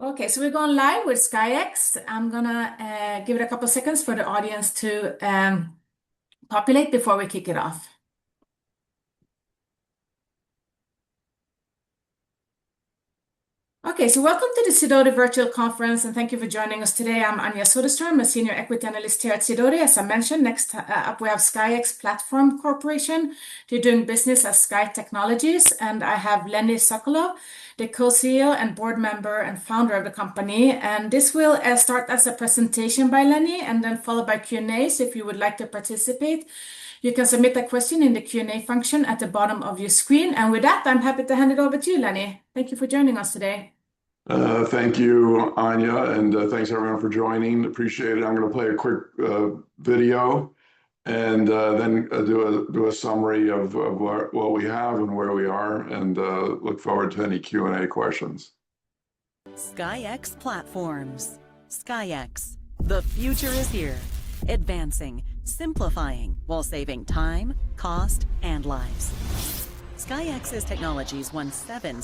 Okay, so we're going live with SKYX. I'm gonna give it a couple seconds for the audience to populate before we kick it off. Okay, so welcome to the Sidoti Virtual Conference, and thank you for joining us today. I'm Anja Soderstrom, a Senior Equity Analyst here at Sidoti. As I mentioned, next up we have SKYX Platform Corporation. They're doing business as Sky Technologies, and I have Lenny Sokolow, the co-CEO and board member and founder of the company. And this will start as a presentation by Lenny and then followed by Q&A. So if you would like to participate, you can submit a question in the Q&A function at the bottom of your screen. And with that, I'm happy to hand it over to you, Lenny. Thank you for joining us today. Thank you, Anja, and thanks everyone for joining. Appreciate it. I'm going to play a quick video and then do a summary of what we have and where we are, and look forward to any Q&A questions. SKYX Platforms. SKYX. The future is here. Advancing, simplifying, while saving time, cost, and lives. SKYX's technologies won 7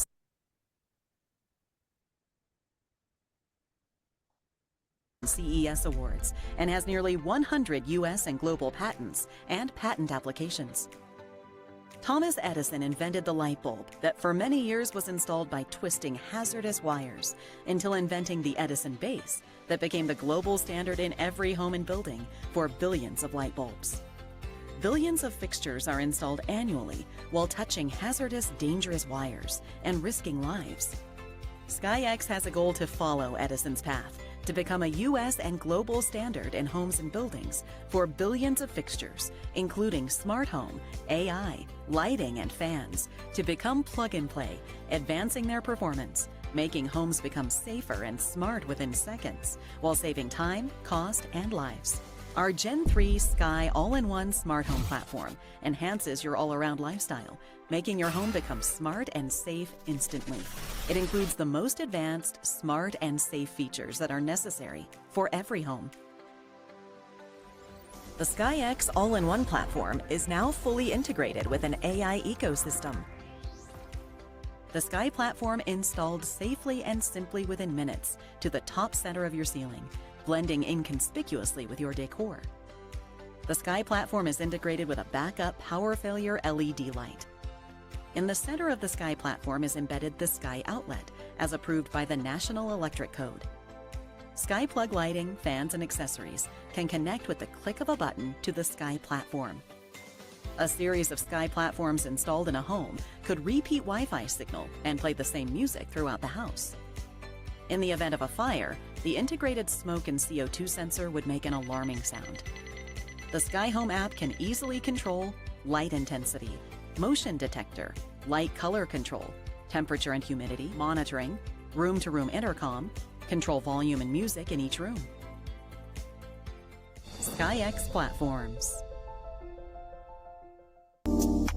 CES awards and has nearly 100 US and global patents and patent applications. Thomas Edison invented the light bulb that for many years was installed by twisting hazardous wires until inventing the Edison base that became the global standard in every home and building for billions of light bulbs. Billions of fixtures are installed annually while touching hazardous, dangerous wires and risking lives. SKYX has a goal to follow Edison's path to become a US and global standard in homes and buildings for billions of fixtures, including smart home, AI, lighting, and fans, to become plug-and-play, advancing their performance, making homes become safer and smart within seconds, while saving time, cost, and lives. Our Gen 3 Sky all-in-one smart home platform enhances your all-around lifestyle, making your home become smart and safe instantly. It includes the most advanced, smart, and safe features that are necessary for every home. The SKYX all-in-one platform is now fully integrated with an AI ecosystem. The Sky platform installed safely and simply within minutes to the top center of your ceiling, blending inconspicuously with your decor. The Sky platform is integrated with a backup power failure LED light. In the center of the Sky platform is embedded the Sky outlet, as approved by the National Electric Code. Sky plug lighting, fans, and accessories can connect with the click of a button to the Sky platform. A series of Sky platforms installed in a home could repeat Wi-Fi signal and play the same music throughout the house. In the event of a fire, the integrated smoke and CO2 sensor would make an alarming sound. The Sky Home app can easily control light intensity, motion detector, light color control, temperature and humidity monitoring, room-to-room intercom, control volume and music in each room. SKYX Platforms.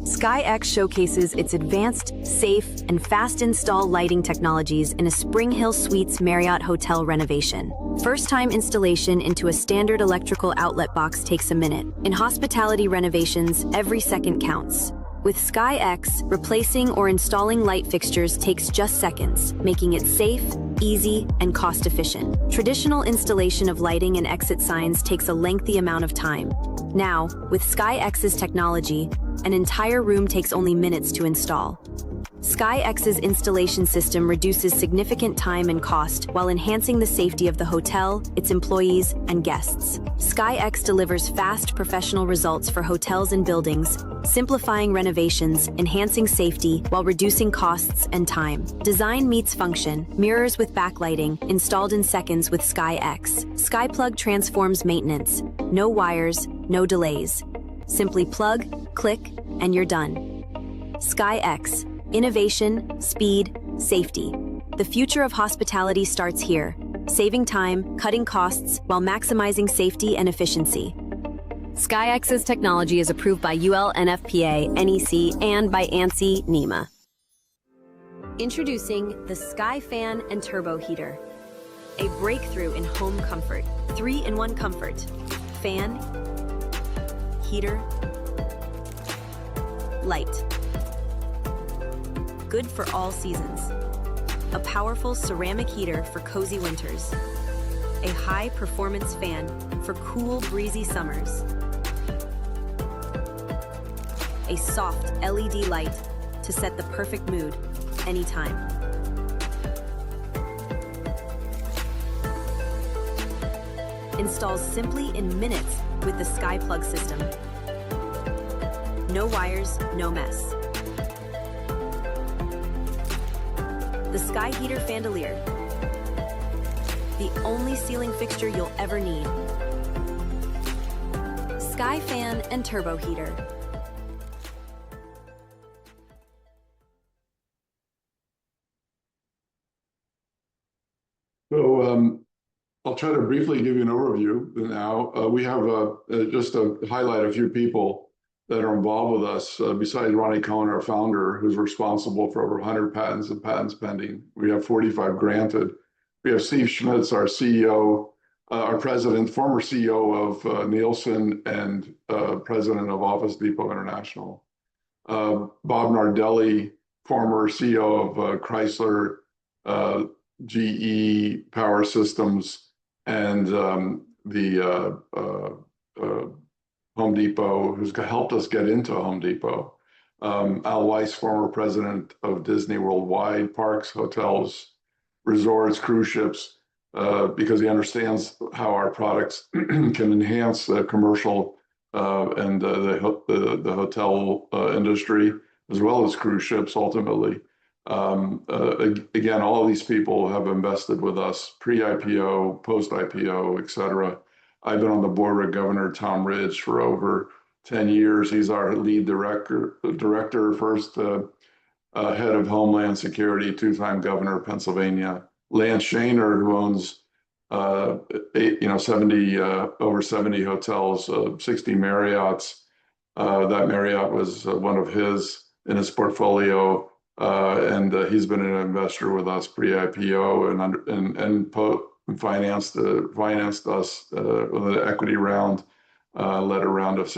SKYX showcases its advanced, safe, and fast install lighting technologies in a Spring Hill Suites Marriott hotel renovation. First-time installation into a standard electrical outlet box takes a minute. In hospitality renovations, every second counts. With SKYX, replacing or installing light fixtures takes just seconds, making it safe, easy, and cost-efficient. Traditional installation of lighting and exit signs takes a lengthy amount of time. Now, with SKYX's technology, an entire room takes only minutes to install. SKYX's installation system reduces significant time and cost while enhancing the safety of the hotel, its employees, and guests. SKYX delivers fast, professional results for hotels and buildings, simplifying renovations, enhancing safety while reducing costs and time. Design meets function, mirrors with backlighting, installed in seconds with SKYX. SkyPlug transforms maintenance. No wires, no delays. Simply plug, click, and you're done. SKYX. Innovation, speed, safety. The future of hospitality starts here, saving time, cutting costs, while maximizing safety and efficiency. SKYX's technology is approved by UL, NFPA, NEC, and by ANSI, NEMA. Introducing the Sky Fan and Turbo Heater. A breakthrough in home comfort. 3-in-1 comfort. Fan, heater, light. Good for all seasons. a powerful ceramic heater for cozy winters, a high-performance fan for cool, breezy summers, a soft LED light to set the perfect mood anytime. Installs simply in minutes with the SkyPlug system. No wires, no mess. The Sky Heater Fandelier, the only ceiling fixture you'll ever need. Sky Fan and Turbo Heater. So I'll try to briefly give you an overview now. We have just to highlight a few people that are involved with us. Besides Ronnie Cohen, our founder, who's responsible for over 100 patents and patents pending. We have 45 granted. We have Steve Schmitz, our CEO, our president, former CEO of Nielsen and president of Office Depot International. Bob Nardelli, former CEO of Chrysler, GE Power Systems, and the Home Depot, who's helped us get into Home Depot. Al Weiss, former president of Disney Worldwide, parks, hotels, resorts, cruise ships, because he understands how our products can enhance the commercial and the hotel industry, as well as cruise ships ultimately. Again, all of these people have invested with us pre-IPO, post-IPO, et cetera. I've been on the board with Governor Tom Ridge for over 10 years. He's our lead director, first head of Homeland Security, two-time governor of Pennsylvania. Lance Shaner, who owns 70 over 70 hotels, 60 Marriotts. That Marriott was one of his in his portfolio. And he's been an investor with us pre-IPO and financed us with an equity round, led a round of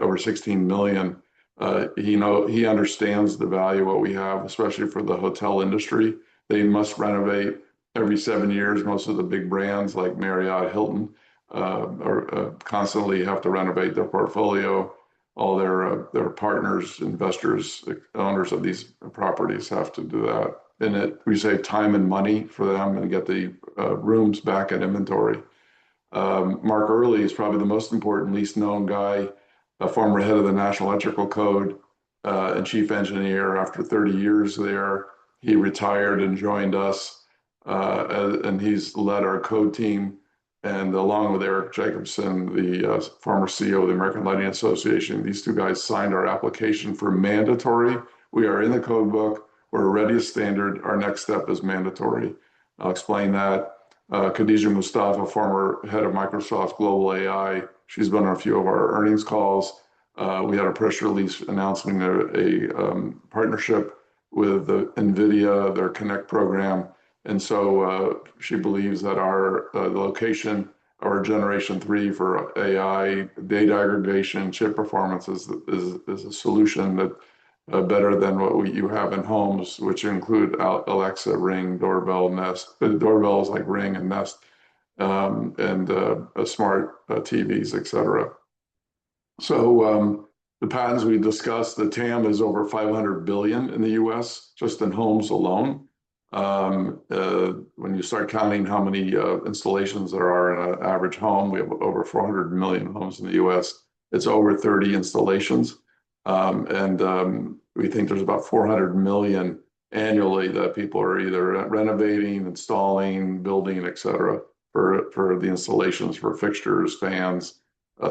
over 16 million. He understands the value of what we have, especially for the hotel industry. They must renovate every 7 years. Most of the big brands like Marriott, Hilton, constantly have to renovate their portfolio. All their partners, investors, owners of these properties have to do that. And we save time and money for them and get the rooms back in inventory. Mark Early is probably the most important, least known guy, a former head of the National Electrical Code and chief engineer. After 30 years there, he retired and joined us, and he's led our code team. And along with Eric Jacobson, the former CEO of the American Lighting Association, these two guys signed our application for mandatory. We are in the code book. We're already a standard. Our next step is mandatory. I'll explain that. Khadija Mustafa, former head of Microsoft Global AI, she's been on a few of our earnings calls. We had a press release announcing a partnership with NVIDIA, their Connect program. And so she believes that our location, our generation 3 for AI data aggregation, chip performance is a solution that better than what you have in homes, which include Alexa, Ring, doorbell, Nest. The doorbells like Ring and Nest, and smart TVs, et cetera. So the patents we discussed, the TAM is over 500 billion in the US, just in homes alone. When you start counting how many installations there are in an average home, we have over 400 million homes in the US. It's over 30 installations. We think there's about 400 million annually that people are either renovating, installing, building, et cetera, for the installations for fixtures, fans,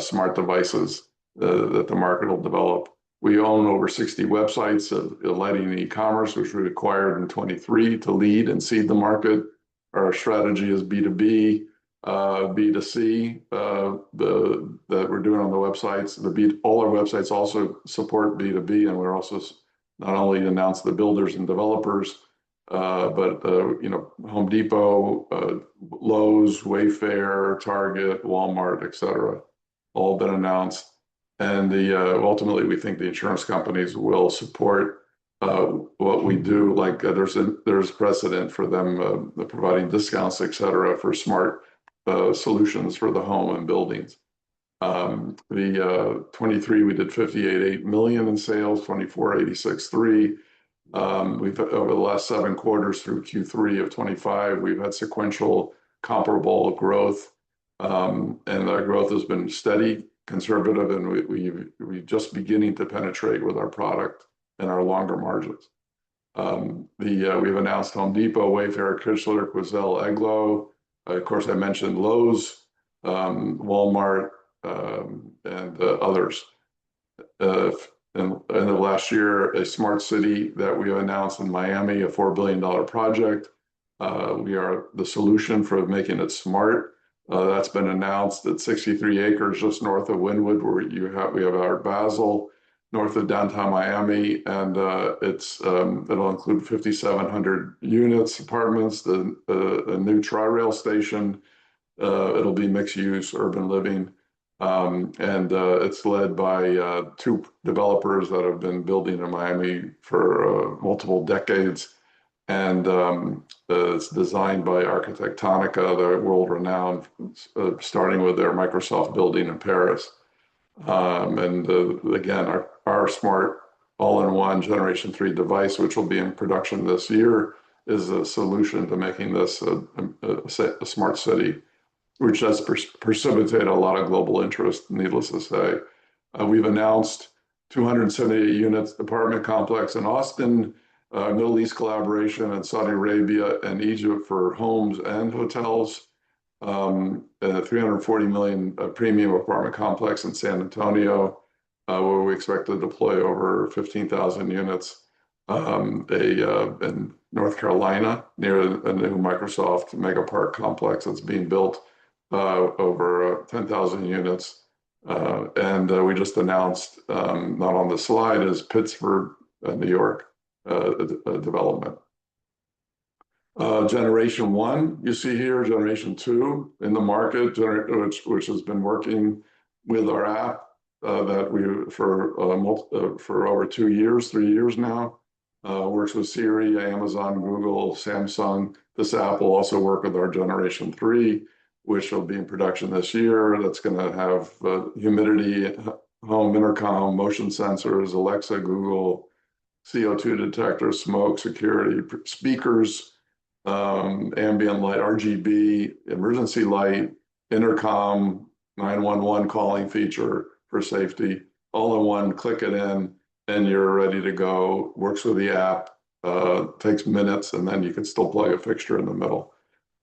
smart devices that the market will develop. We own over 60 websites of lighting and e-commerce, which we acquired in 23 to lead and seed the market. Our strategy is B2B, B2C, that we're doing on the websites. All our websites also support B2B, and we're also not only announce the builders and developers, but Home Depot, Lowe's, Wayfair, Target, Walmart, et cetera, all been announced. And ultimately, we think the insurance companies will support what we do. Like there's precedent for them providing discounts, et cetera, for smart solutions for the home and buildings. The 23 we did 58.8 million in sales, 24 86.3. We've over the last 7 quarters through Q3 of 25, we've had sequential comparable growth, and our growth has been steady, conservative, and we just beginning to penetrate with our product and our longer margins. We've announced Home Depot, Wayfair, Kichler, Quoizel, Eglo. Of course, I mentioned Lowe's, Walmart, and others. In the last year, a smart city that we announced in Miami, a $4 billion project. We are the solution for making it smart. That's been announced at 63 acres just north of Wynwood, where we have Art Basel, north of downtown Miami, and it'll include 5,700 units, apartments, a new tri-rail station. It'll be mixed-use urban living. And it's led by 2 developers that have been building in Miami for multiple decades. And it's designed by Architectonica, the world-renowned, starting with their Microsoft building in Paris. Again, our smart all-in-one Generation 3 device, which will be in production this year, is a solution to making this a smart city, which has precipitated a lot of global interest, needless to say. We've announced 278 units apartment complex in Austin, Middle East collaboration in Saudi Arabia and Egypt for homes and hotels, a 340 million premium apartment complex in San Antonio, where we expect to deploy over 15,000 units, in North Carolina near a new Microsoft mega park complex that's being built, over 10,000 units. We just announced, not on the slide, is Pittsburgh, New York, development. Generation 1, you see here, Generation 2 in the market, which has been working with our app that we for over 2 years, 3 years now. Works with Siri, Amazon, Google, Samsung. This app will also work with our Generation 3, which will be in production this year. That's going to have humidity, home intercom, motion sensors, Alexa, Google, CO2 detector, smoke, security, speakers, ambient light, RGB, emergency light, intercom, 911 calling feature for safety, all in one, click it in, and you're ready to go. Works with the app, takes minutes, and then you can still plug a fixture in the middle.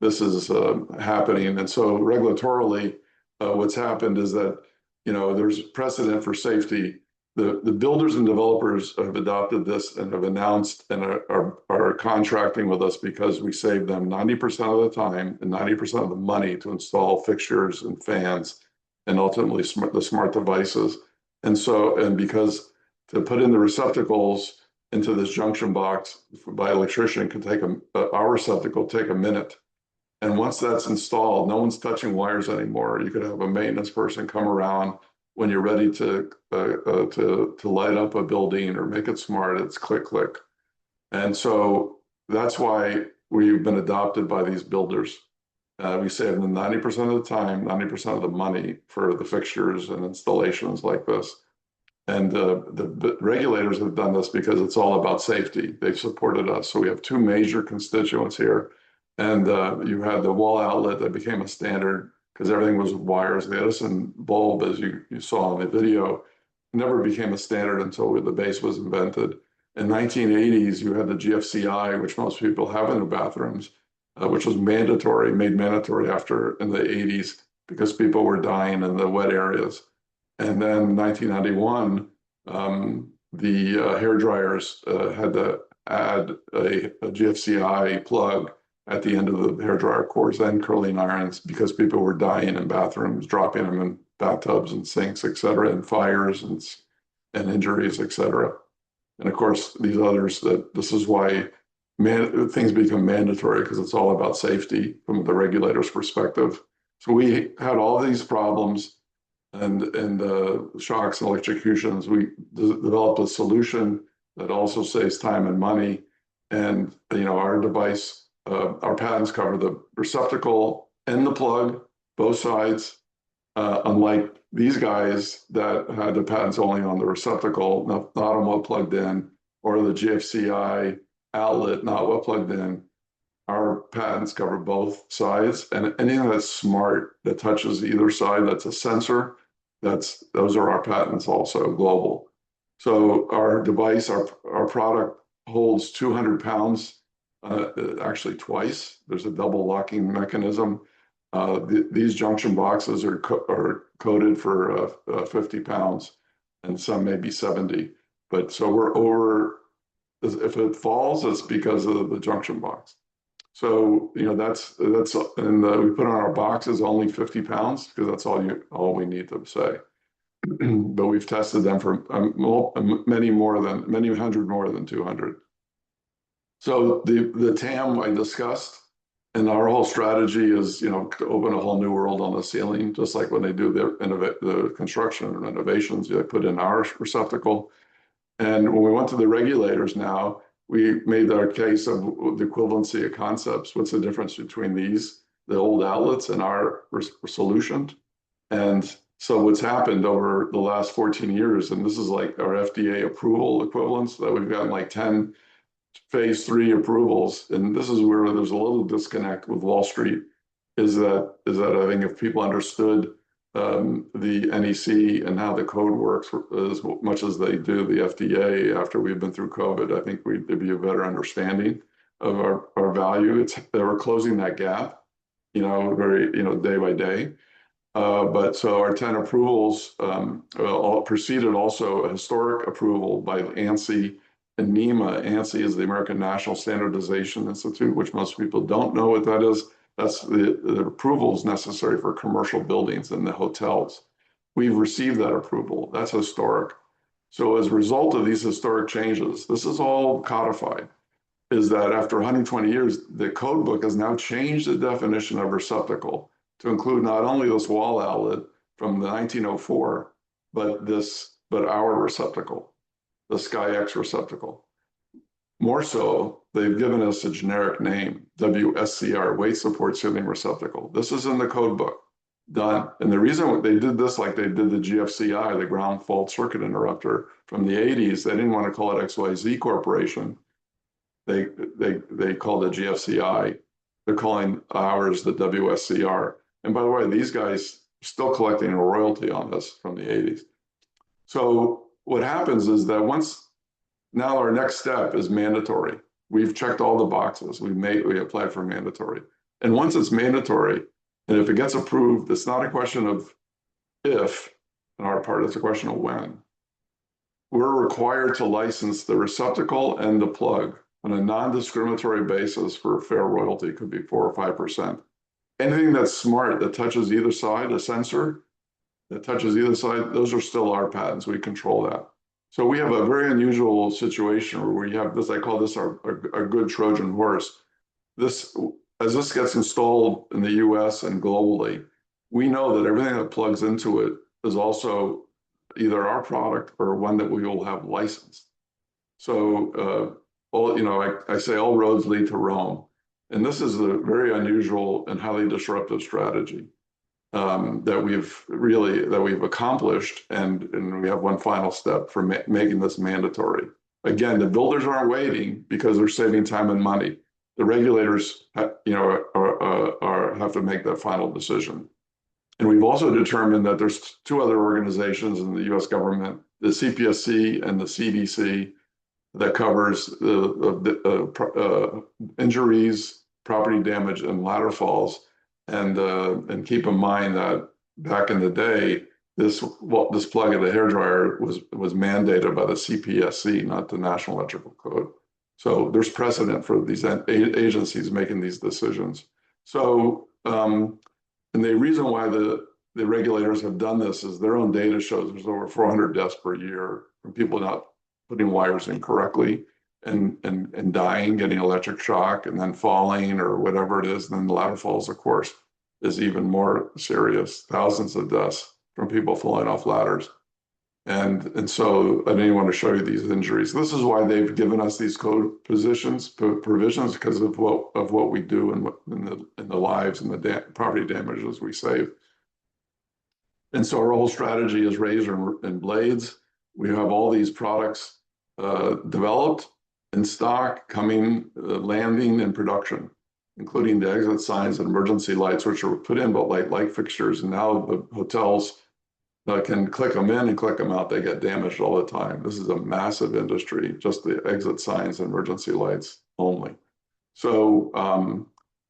This is happening. And so regulatorily, what's happened is that, there's precedent for safety. The builders and developers have adopted this and have announced and are contracting with us because we save them 90% of the time and 90% of the money to install fixtures and fans and ultimately the smart devices. And because to put in the receptacles into this junction box by electrician could take our receptacle take a minute. And once that's installed, no one's touching wires anymore. You could have a maintenance person come around when you're ready to light up a building or make it smart. It's click, click. And so that's why we've been adopted by these builders. We save them 90% of the time, 90% of the money for the fixtures and installations like this. And the regulators have done this because it's all about safety. They've supported us. So we have 2 major constituents here. And you had the wall outlet that became a standard because everything was with wires. The Edison bulb, as you saw in the video, never became a standard until the base was invented. In 1980s, you had the GFCI, which most people have in their bathrooms, which was mandatory, made mandatory in the 80s because people were dying in the wet areas. And then in 1991, the hair dryers had to add a GFCI plug at the end of the hairdryer cords and curling irons because people were dying in bathrooms, dropping them in bathtubs and sinks, et cetera, and fires and injuries, et cetera. And of course, these others, this is why things become mandatory because it's all about safety from the regulator's perspective. So we had all these problems and shocks and electrocutions. We developed a solution that also saves time and money. And, our device, our patents cover the receptacle and the plug, both sides, unlike these guys that had the patents only on the receptacle, not on what plugged in, or the GFCI outlet, not what plugged in. Our patents cover both sides, and anything that's smart that touches either side, that's a sensor, those are our patents also, global. So our device, our product holds 200 pounds, actually twice. There's a double locking mechanism. These junction boxes are coded for 50 pounds, and some may be 70. But so we're over, if it falls, it's because of the junction box. So, that's and we put on our boxes only 50 pounds because that's all we need to say. But we've tested them for many hundred more than 200. So the TAM I discussed, and our whole strategy is, to open a whole new world on the ceiling, just like when they do the construction and renovations, they put in our receptacle. And when we went to the regulators now, we made our case of the equivalency of concepts. What's the difference between the old outlets, and our solution? And so what's happened over the last 14 years, and this is like our FDA approval equivalents, that we've gotten like 10 phase 3 approvals. And this is where there's a little disconnect with Wall Street, is that I think if people understood the NEC and how the code works as much as they do the FDA after we've been through COVID, I think there'd be a better understanding of our value. We're closing that gap, very, day by day. But so our 10 approvals all preceded also a historic approval by ANSI and NEMA. ANSI is the American National Standardization Institute, which most people don't know what that is. That's the approvals necessary for commercial buildings and the hotels. We've received that approval. That's historic. So as a result of these historic changes, this is all codified, is that after 120 years, the code book has now changed the definition of receptacle to include not only this wall outlet from the 1904, but our receptacle, the SKYX receptacle. More so, they've given us a generic name, WSCR, weight support ceiling receptacle. This is in the code book, done. And the reason they did this, like they did the GFCI, the ground fault circuit interrupter from the 80s, they didn't want to call it XYZ Corporation. They called it GFCI. They're calling ours the WSCR. And by the way, these guys are still collecting a royalty on this from the 80s. So what happens is that now our next step is mandatory. We've checked all the boxes. We applied for mandatory. And once it's mandatory, and if it gets approved, it's not a question of if on our part, it's a question of when. We're required to license the receptacle and the plug on a non-discriminatory basis for a fair royalty. It could be 4 or 5%. Anything that's smart that touches either side, a sensor that touches either side, those are still our patents. We control that. So we have a very unusual situation where we have this, I call this our good Trojan horse. As this gets installed in the US and globally, we know that everything that plugs into it is also either our product or one that we will have licensed. So, I say all roads lead to Rome. And this is a very unusual and highly disruptive strategy that we've accomplished, and we have one final step for making this mandatory. Again, the builders aren't waiting because they're saving time and money. The regulators, have to make that final decision. And we've also determined that there's 2 other organizations in the U.S. government, the CPSC and the CDC, that covers injuries, property damage, and ladder falls. And keep in mind that back in the day, this plug in the hairdryer was mandated by the CPSC, not the National Electrical Code. So there's precedent for these agencies making these decisions. So, and the reason why the regulators have done this is their own data shows there's over 400 deaths per year from people not putting wires in correctly and dying, getting electric shock, and then falling or whatever it is. And then the ladder falls, of course, is even more serious. Thousands of deaths from people falling off ladders. And so I didn't want to show you these injuries. This is why they've given us these code provisions because of what we do in the lives and the property damages we save. And so our whole strategy is razor and blades. We have all these products developed in stock, coming, landing in production, including the exit signs and emergency lights, which are put in, but like light fixtures. And now the hotels can click them in and click them out. They get damaged all the time. This is a massive industry, just the exit signs and emergency lights only. So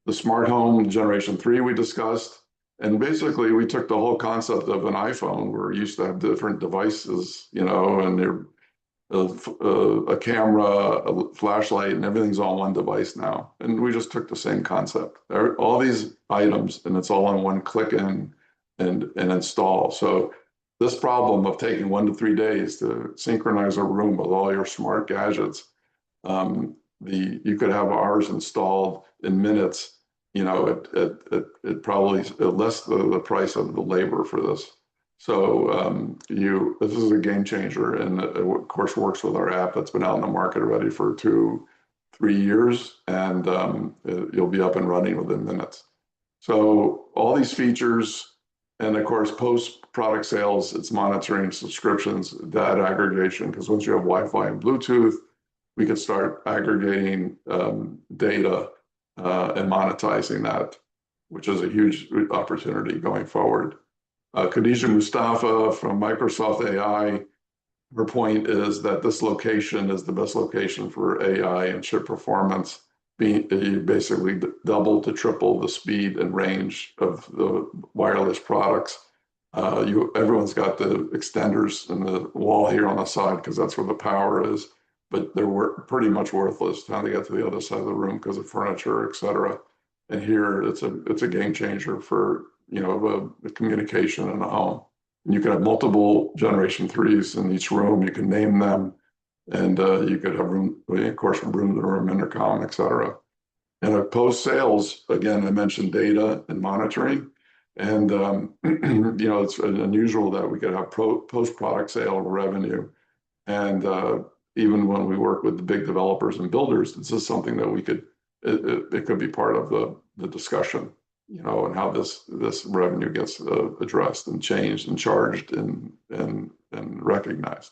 the smart home generation 3 we discussed. And basically, we took the whole concept of an iPhone, where you used to have different devices, you know, and a camera, a flashlight, and everything's all one device now. And we just took the same concept. All these items, and it's all on one click in and install. So this problem of taking 1 to 3 days to synchronize a room with all your smart gadgets, you could have ours installed in minutes. You know, it probably less the price of the labor for this. So this is a game changer, and it of course works with our app that's been out in the market already for 2-3 years, and you'll be up and running within minutes. So all these features, and of course post-product sales, it's monitoring, subscriptions, data aggregation, because once you have Wi-Fi and Bluetooth, we could start aggregating data and monetizing that, which is a huge opportunity going forward. Khadija Mustafa from Microsoft AI, her point is that this location is the best location for AI and chip performance. You basically double to triple the speed and range of the wireless products. Everyone's got the extenders in the wall here on the side because that's where the power is, but they're pretty much worthless trying to get to the other side of the room because of furniture, et cetera. And here it's a game changer for, you know, the communication in the home. And you can have multiple generation 3s in each room. You can name them, and you could have of course, room-to-room intercom, et cetera. And post sales, again, I mentioned data and monitoring, and you know, it's unusual that we could have post product sale revenue, and even when we work with the big developers and builders, this is something that we could it could be part of the discussion, you know, and how this revenue gets addressed and changed and charged and recognized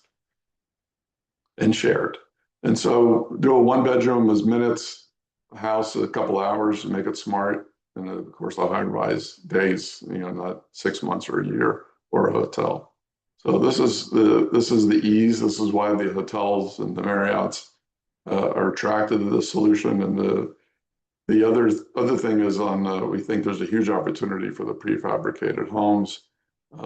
and shared. And so do a 1-bedroom is minutes, a house a couple hours, make it smart, and of course the high-rise days, you know, not 6 months or a year, or a hotel. So this is the ease. This is why the hotels and the Marriotts are attracted to this solution. And the other thing is we think there's a huge opportunity for the prefabricated homes.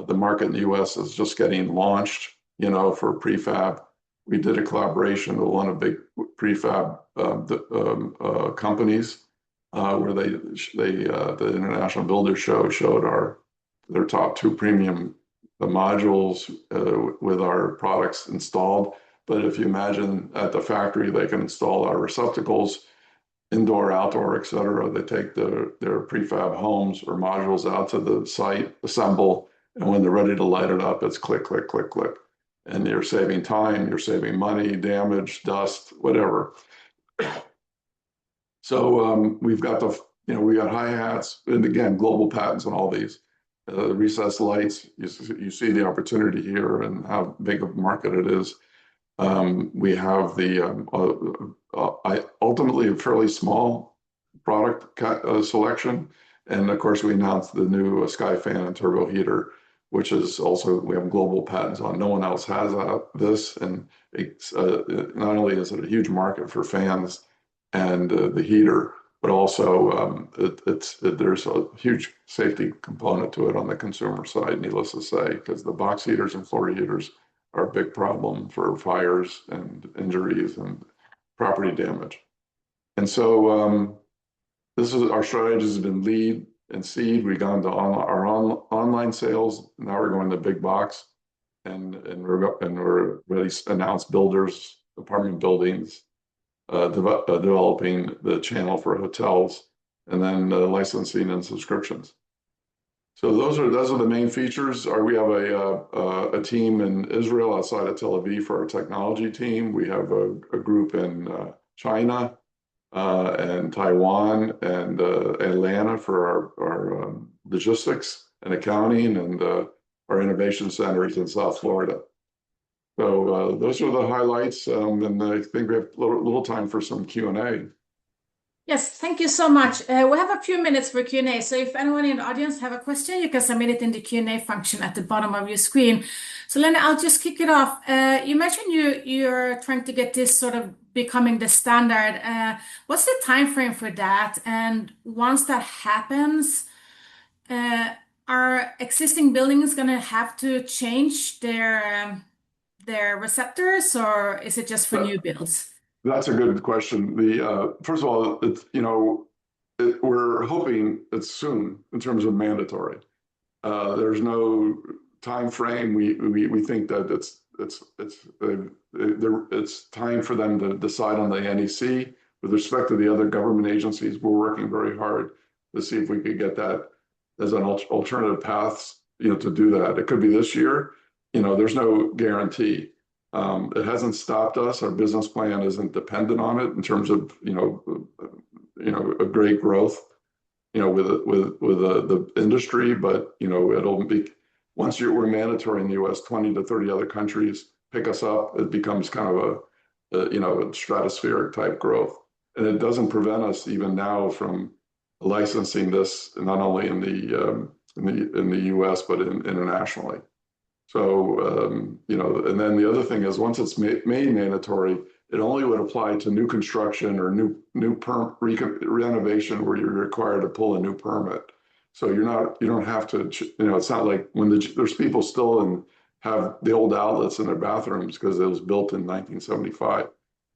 The market in the U.S. is just getting launched, you know, for prefab. We did a collaboration with one of the big prefab companies where the International Builder Show showed their top 2 premium modules with our products installed. But if you imagine at the factory, they can install our receptacles, indoor, outdoor, et cetera. They take their prefab homes or modules out to the site, assemble, and when they're ready to light it up, it's click, click, click, click. And you're saving time, you're saving money, damage, dust, whatever. So we've got we got hi-hats, and again, global patents on all these. Recessed lights, you see the opportunity here and how big of a market it is. We have ultimately a fairly small product selection. And of course, we announced the new SkyFan and turbo heater, which is also, we have global patents on. No one else has this. And it's, not only is it a huge market for fans and the heater, but also there's a huge safety component to it on the consumer side, needless to say, because the box heaters and floor heaters are a big problem for fires and injuries and property damage. And so this is our strategy has been lead and seed. We've gone to our online sales. Now we're going to big box, and we're really announced builders, apartment buildings, developing the channel for hotels, and then licensing and subscriptions. So those are the main features. We have a team in Israel outside of Tel Aviv for our technology team. We have a group in China and Taiwan and Atlanta for our logistics and accounting and our innovation centers in South Florida. So those are the highlights, and I think we have a little time for some Q&A. Yes, thank you so much. We have a few minutes for Q&A. So if anyone in the audience have a question, you can submit it in the Q&A function at the bottom of your screen. So Lenny, I'll just kick it off. You mentioned you're trying to get this sort of becoming the standard. What's the time frame for that? And once that happens, are existing buildings going to have to change their receptors, or is it just for new builds? That's a good question. First of all, it's, we're hoping it's soon in terms of mandatory. There's no time frame. We think that it's time for them to decide on the NEC. With respect to the other government agencies, we're working very hard to see if we could get that as an alternative path, to do that. It could be this year. There's no guarantee. It hasn't stopped us. Our business plan isn't dependent on it in terms of a great growth with the industry, but it'll be, once we're mandatory in the U.S., 20 to 30 other countries pick us up. It becomes kind of a stratospheric type growth, and it doesn't prevent us even now from licensing this not only in the U.S. but internationally. So, and then the other thing is, once it's made mandatory, it only would apply to new construction or new renovation where you're required to pull a new permit. So you don't have to, it's not like when there's people still have the old outlets in their bathrooms because it was built in 1975.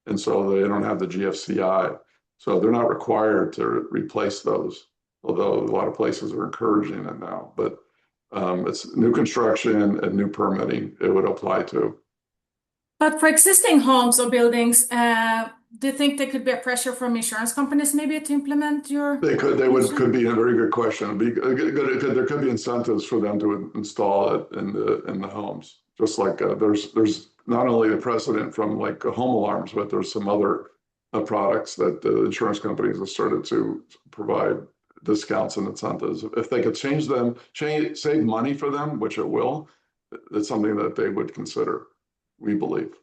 And so they don't have the GFCI. So they're not required to replace those, although a lot of places are encouraging it now. But it's new construction and new permitting it would apply to. But for existing homes or buildings, do you think there could be a pressure from insurance companies maybe to implement your? Could be a very good question. There could be incentives for them to install it in the homes. Just like there's not only the precedent from like home alarms, but there's some other products that the insurance companies have started to provide discounts and incentives. If they could save money for them, which it will, it's something that they would consider, we believe.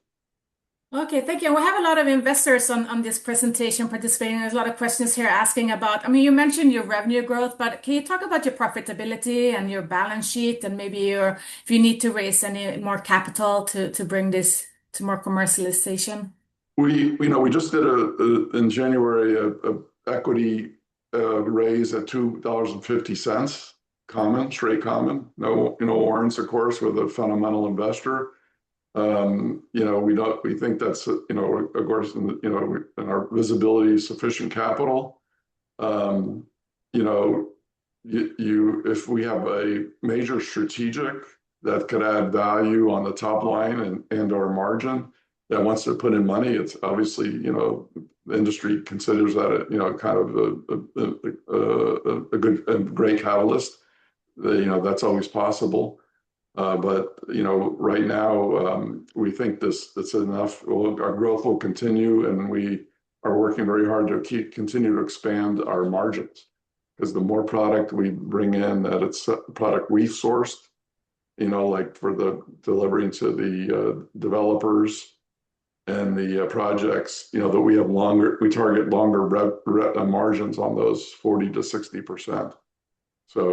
Okay, thank you. We have a lot of investors on this presentation participating. There's a lot of questions here asking about, you mentioned your revenue growth, but can you talk about your profitability and your balance sheet, and maybe if you need to raise any more capital to bring this to more commercialization? We just did in January a equity raise at $2.50 common, straight common, no warrants, of course, with a fundamental investor. We think that's of course in our visibility sufficient capital. If we have a major strategic that could add value on the top line and our margin that wants to put in money, it's obviously the industry considers that kind of a great catalyst. That's always possible. But right now we think it's enough. Our growth will continue, and we are working very hard to continue to expand our margins, because the more product we bring in, that it's product we sourced, like for the delivery to the developers and the projects, that we target longer margins on those 40 to 60%. So,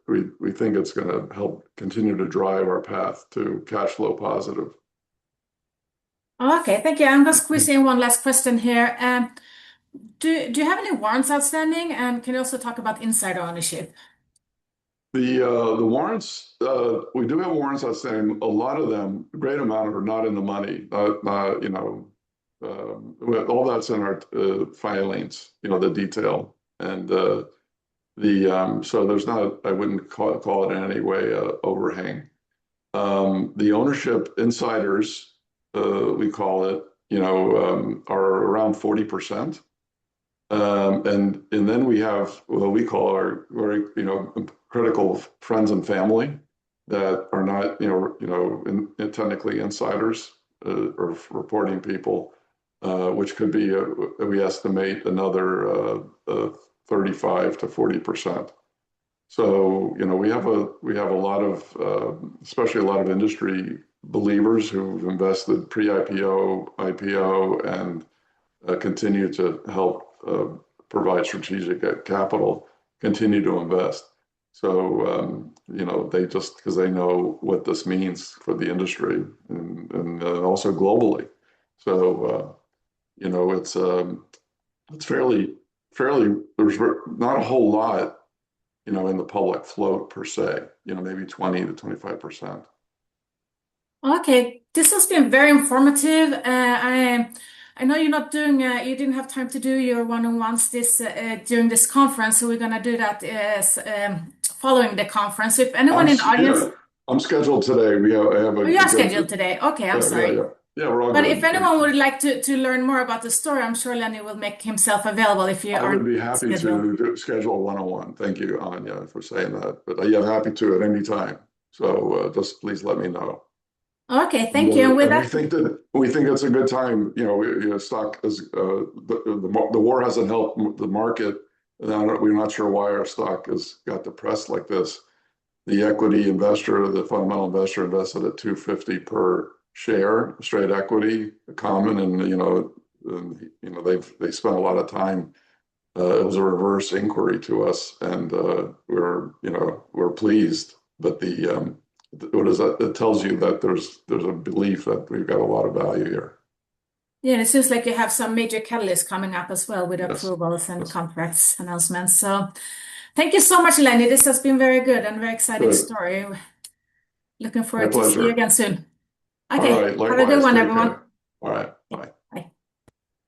we think it's going to help continue to drive our path to cash flow positive. Okay, thank you. I'm going to squeeze in one last question here. Do you have any warrants outstanding? And can you also talk about insider ownership? The warrants, we do have warrants outstanding. A lot of them, a great amount, are not in the money. All that's in our filings, the detail. And so there's not, I wouldn't call it in any way overhang. The ownership insiders, we call it, are around 40%. And then we have what we call our very, critical friends and family that are not, technically insiders or reporting people, which could be, we estimate another 35 to 40%. So, we have a lot of, especially a lot of industry believers who've invested pre-IPO, IPO, and continue to help provide strategic capital, continue to invest. So, they just, because they know what this means for the industry and also globally. So, it's fairly, there's not a whole lot, in the public float per se, maybe 20 to 25%. Okay, this has been very informative. I know you're not doing, you didn't have time to do your one-on-ones during this conference, so we're gonna do that following the conference. If anyone in the audience, I'm scheduled today. I have oh, you are scheduled today. Okay, I'm sorry. Yeah, we're all But good. if anyone would like to learn more about the story, I'm sure Lenny will make himself available if you I aren't would be happy scheduled. to schedule a one-on-one. Thank you, Anya, for saying that. But yeah, happy to at any time. So just please let me know. Okay, thank you. And with that, we think it's a good time. Stock is the war hasn't helped the market. And we're not sure why our stock has got depressed like this. The equity investor, the fundamental investor, invested at 250 per share, straight equity, common, and they spent a lot of time. It was a reverse inquiry to us, and we're pleased. But what is that? It tells you that there's a belief that we've got a lot of value here. yeah, it seems like you have some major catalysts coming up as well with Yes. approvals and contracts announcements. So thank you so much, Lenny. This has been very good and very exciting Good. story. Looking My forward to see you pleasure. again soon. All Okay, right, have a good likewise. one, Take everyone. care. All right.